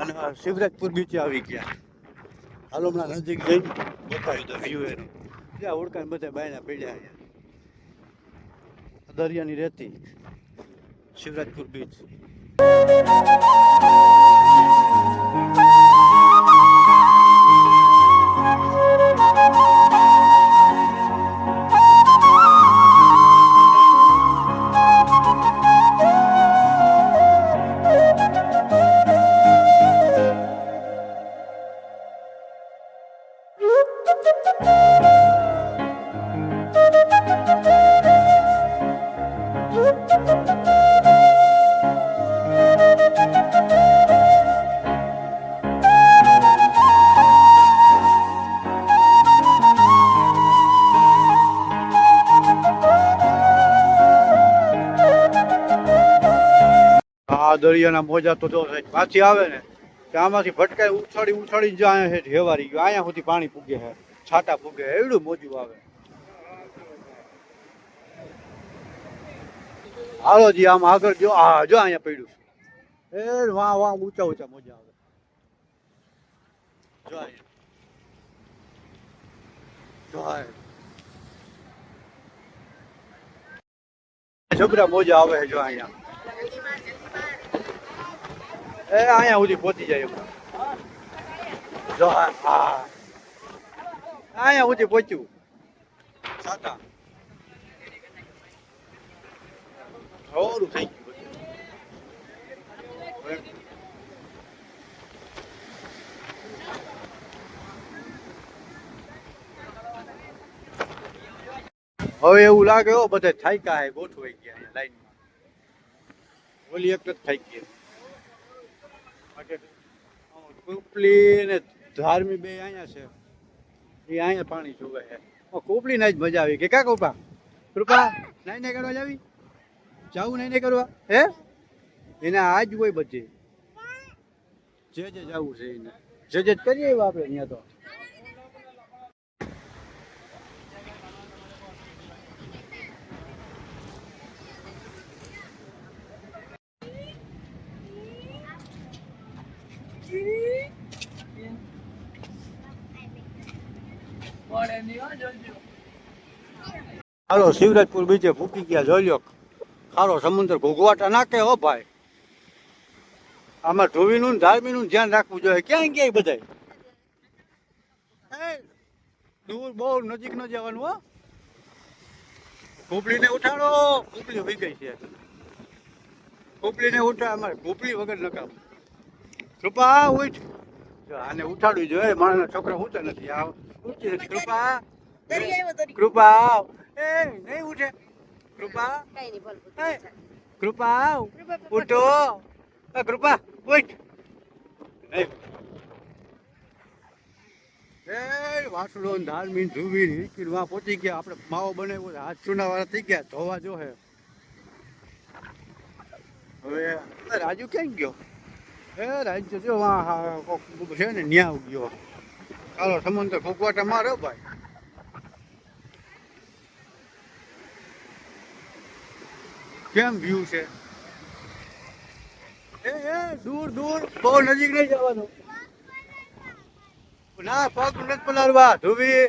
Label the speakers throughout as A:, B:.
A: અને શિવરાજપુર બીચે આવી ગયા. હાલો હમણાં નજીક જઈને બતાવી દો વ્યૂ એનું. ત્યાં ઓળખાણ બધા બાયના પડ્યા અહીંયા દરિયાની રેતી શિવરાજપુર બીચ. આ દરિયાના મોજા તો જો પાછી આવે ને કે આમાંથી ભટકાઈ ઉછાળી જાય છે હેવારી ગયો. અહીંયા સુધી પાણી પૂગે છે, છાટા પૂગે, એવડું મોજું આવે. હાલો જી આમ આગળ જો. હા જો અહીંયા પડ્યું એ વાહ વાહ ઊંચા ઊંચા મોજા આવે. જો અહીંયા છબરા મોજા આવે છે. જો અહીંયા અહીંયા સુધી પહોંચી જાય એમ. જો હા અહીંયા સુધી પહોંચ્યું છાતા થોડું થઈ ગયું. હવે એવું લાગે હો બધા થાક્યા હે, ગોઠવાઈ ગયા અહીંયા લાઈનમાં. ઓલી એક જ થાકી કુપલી ને ધાર્મી બે અહીંયા છે. એ અહીંયા પાણી જોવે છે. કુપલી ના જ મજા આવી કે કા કૃપા કૃપા નાઈ કરવા જાવી જાવું નાઈ કરવા હે એને આજ હોય બધી જે જવું છે એને જે કરીએ આપણે અહીંયા તો. હાલો શિવરાજપુર બીચે ભૂકી ગયા. જોઈ લો ખારો સમુદ્ર ઘોઘવાટા નાખે હો ભાઈ. આમાં ધોવીનું ધાર્મીનું ધ્યાન રાખવું જોઈએ. ક્યાંય ક્યાંય બધાય દૂર બહુ નજીક ન જવાનું હો. કુપલીને ઉઠાડો. કુપલી હોઈ ગઈ છે. કુપલીને ઉઠાડ. અમારે કુપલી વગર નકામ. કૃપા ઉઠ. આને ઉઠાડવી જોઈએ. માણસના છોકરા ઉઠતા નથી. આ ઉઠતી નથી. કૃપા કૃપા એ નહીં ઉઠે. કૃપા કૃપા ઉઠો. કૃપા ઉઠ. એ વાસણો ધાર્મીન ધુવીન હિચકીન વાં પહોંચી ગયા. આપણે માવો બનાવ્યો હાથ ચૂનાવાળા થઈ ગયા. ધોવા જો હે. હવે રાજુ ક્યાં ગયો? એ રાજ્ય જો છે ને ન્યા ગયો. ચાલો સમુદ્ર ઘોઘવાટા મારો ભાઈ. કેમ વ્યૂ છે? એ દૂર દૂર બહુ નજીક નહીં જવાનું. ના પગ નથી પલાળવા. ધોવી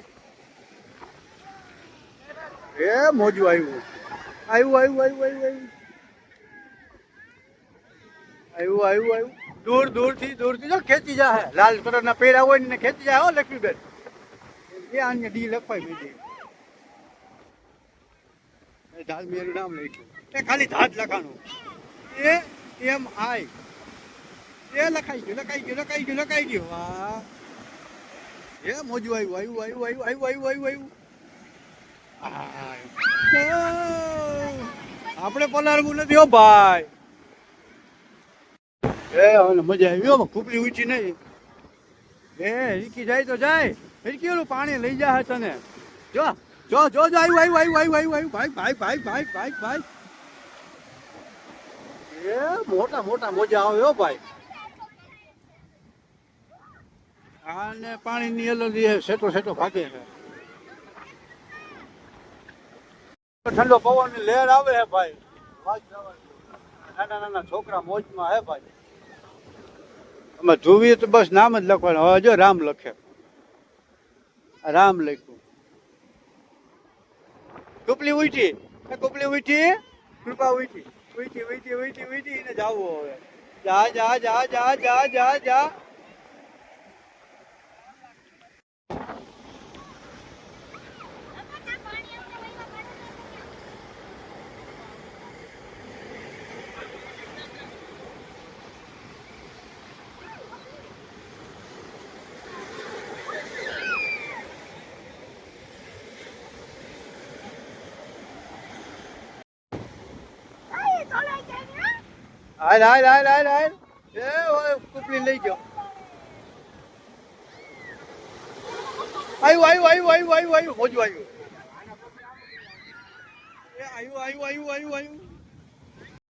A: એ મોજું આવ્યું આવ્યું આવ્યું આવ્યું આવ્યું આવ્યું આવ્યું આવ્યું. દૂર દૂરથી જો ખેંચી જાય. લાલ કલરના પહેર્યા હોય ને ખેંચી જાય હો લક્ષ્મીબેન. એ આને ડી લખવાઈ દીધી. ધાર્મી એનું નામ લખ્યું. એ ખાલી ધાત લખાણું. એ એમ આઈ એ લખાઈ ગયું લખાઈ ગયું લખાઈ ગયું લખાઈ ગયું. વાહ એ મોજું આવ્યું આવ્યું આવ્યું આવ્યું આવ્યું આવ્યું. આપણે પલાળવું નથી હો ભાઈ. એ હવે મજા આવી હો. કુપલી ઊંચી નહીં. એ રીકી જાય તો જાય. રીકી ઓલું પાણી લઈ જાય તને. જો જો જો જો આવ્યું આવ્યું આવ્યું આવ્યું આવ્યું ભાઈ ભાઈ ભાઈ ભાઈ ભાઈ ભાઈ. એ મોટા મોટા મોજા આવે હો ભાઈ. આને પાણીની એલર્જી સેટો સેટો ભાગે છે. ઠંડો પવનની લહેર આવે છે ભાઈ. નાના નાના છોકરા મોજમાં હે ભાઈ. એમાં ધુવી તો બસ નામ જ લખવાનું. હવે જો રામ લખે, રામ લખ્યું. કુપલી ઉઠી, કુપલી ઉઠી, કૃપા ઉઠી, ઉઠી ઉઠી ઉઠી ઉઠી ને જાવું હવે. જા જા જા જા જા જા જા. હાલ હાલ હાલ હાલ હાલ. એ ઓય કુપલી લઈ ગયો. આવ્યું આવ્યું આવ્યું આવ્યું આવ્યું આવ્યું મોજું આવ્યું. એ આવ્યું આવ્યું આવ્યું આવ્યું આવ્યું.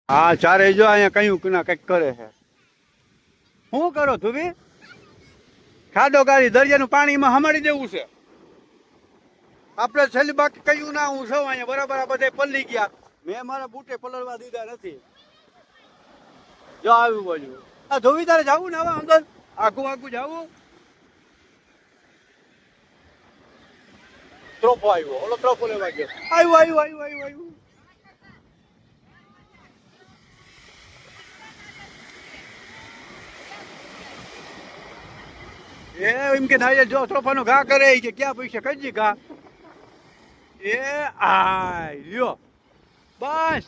A: હા ચારે જો અહીંયા કયું ના કંઈક કરે છે. શું કરો ધુવી? ખાડો ગાડી દરિયાનું પાણીમાં હમાડી દેવું છે. આપણે છેલ્લી બાકી કયું ના હું સૌ અહીંયા બરાબર આ બધે પલળી ગયા. મેં મારા બૂટે પલળવા દીધા નથી. જો આવ્યું બાજુ આ ધોવી તારે જવું ને હવે અંદર આખું આખું જવું. ત્રોફો આવ્યો, ઓલો ત્રોફો લેવા ગયો. આવ્યું આવ્યું આવ્યું આવ્યું આવ્યું. એમ કે ના જો ત્રોફાનો ઘા કરે કે ક્યાં પૈસા કઈ ઘા. એ આ લ્યો બસ.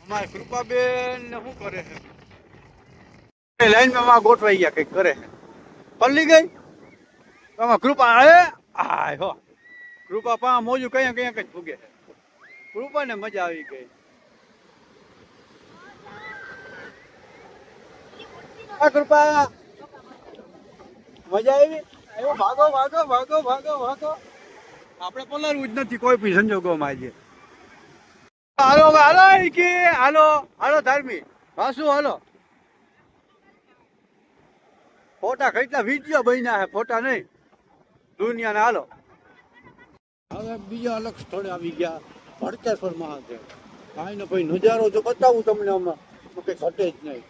A: અમારે કૃપાબેન ને શું કરે છે? લાઈનમાં માં ગોઠવાઈ ગયા કઈક કરે છે. પલ્લી ગઈ આમાં કૃપા. અરે આ હો કૃપા પા મોજું કયા કયા કઈ ફૂગે. કૃપા ને મજા આવી ગઈ. આ કૃપા મજા આવી. આવ્યો ભાગો ભાગો ભાગો ભાગો ભાગો. આપણે પલરવું જ નથી કોઈ પણ સંજોગોમાં. આજે હાલો હાલો કે હાલો હાલો ધાર્મી વાસુ હાલો. ફોટા કેટલા વિડીયો બન્યા છે, ફોટા નહીં દુનિયાના. હાલો હવે બીજા અલગ સ્થળે આવી ગયા. ભડકેશ્વર મહાદેવ. કાંઈ ને ભાઈ નજારો જો બતાવું તમને હમણાં તો કઈ ઘટે જ નહીં.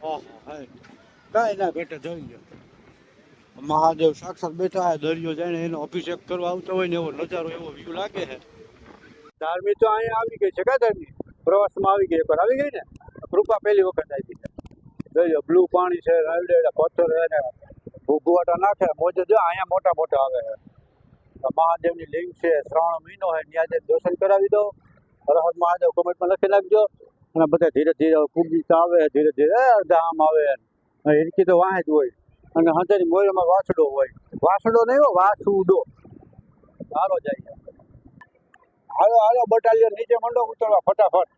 A: હા હા કાંઈ ના ઘટે. જોઈ લો મહાદેવ સાક્ષાત બેઠા છે. દરિયો જાણે એનો અભિષેક કરવા આવતો હોય ને એવો નજારો, એવો વ્યૂ લાગે છે. ધાર્મી તો અહીંયા આવી ગઈ છે. કા ધાર્મી પ્રવાસમાં આવી ગઈ? એકવાર આવી ગઈ ને. કૃપા પહેલી વખત આવી છે. જોઈ બ્લુ પાણી છે, રાયડેડા પથ્થર છે, ભૂગવાટા નાખે. મોજે જો અહીંયા મોટા મોટા આવે છે. મહાદેવની લિંગ છે. શ્રાવણ મહિનો છે, ત્યાં જઈને દર્શન કરાવી દો. હર હર મહાદેવ કમેન્ટમાં લખી નાખજો. અને બધા ધીરે ધીરે પૂગીતા આવે, ધીરે ધીરે ધામ આવે. હિરકી તો વાંહે જ હોય. અને હંધારી મોયરામાં વાસડો હોય. વાસડો નહીં હોય, વાસુડો. સારો જાય. હાલો હાલો બટાલિયન નીચે મંડો ઉતરવા ફટાફટ.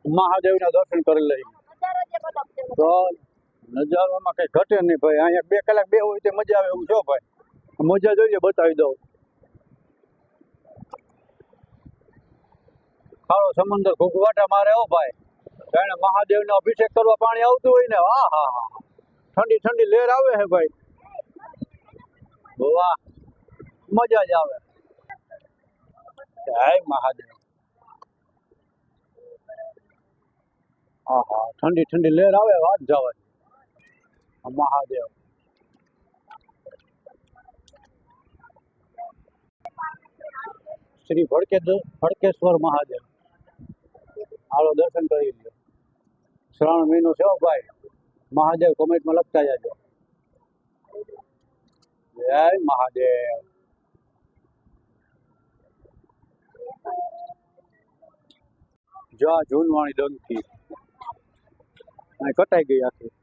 A: મહાદેવના દર્શન કરી લઈ. તો નજારામાં કઈ ઘટે નહીં ભાઈ. અહીંયા 2 કલાક બે હોય તે મજા આવે એવું છો ભાઈ. મજા જોઈએ બતાવી દઉં. ખારો સમંદર ઘૂઘવાટા મારે હો ભાઈ. જાણે મહાદેવનો અભિષેક કરવા પાણી આવતું હોય ને. હા હા હા ઠંડી ઠંડી લહેર આવે છે ભાઈ. વાહ મજા જ આવે. જય મહાદેવ. હા હા ઠંડી ઠંડી લહેર આવે. વાત જવાની. મહાદેવ શ્રી ભડકેશ્વર મહાદેવ. હાલો દર્શન કરી લો. શ્રાવણ મહિનો છે ભાઈ. મહાદેવ કોમેન્ટમાં લખતા જાજો. જય મહાદેવ. જો આ જૂનવાણી ડંકી કટાઈ ગઈ આખી.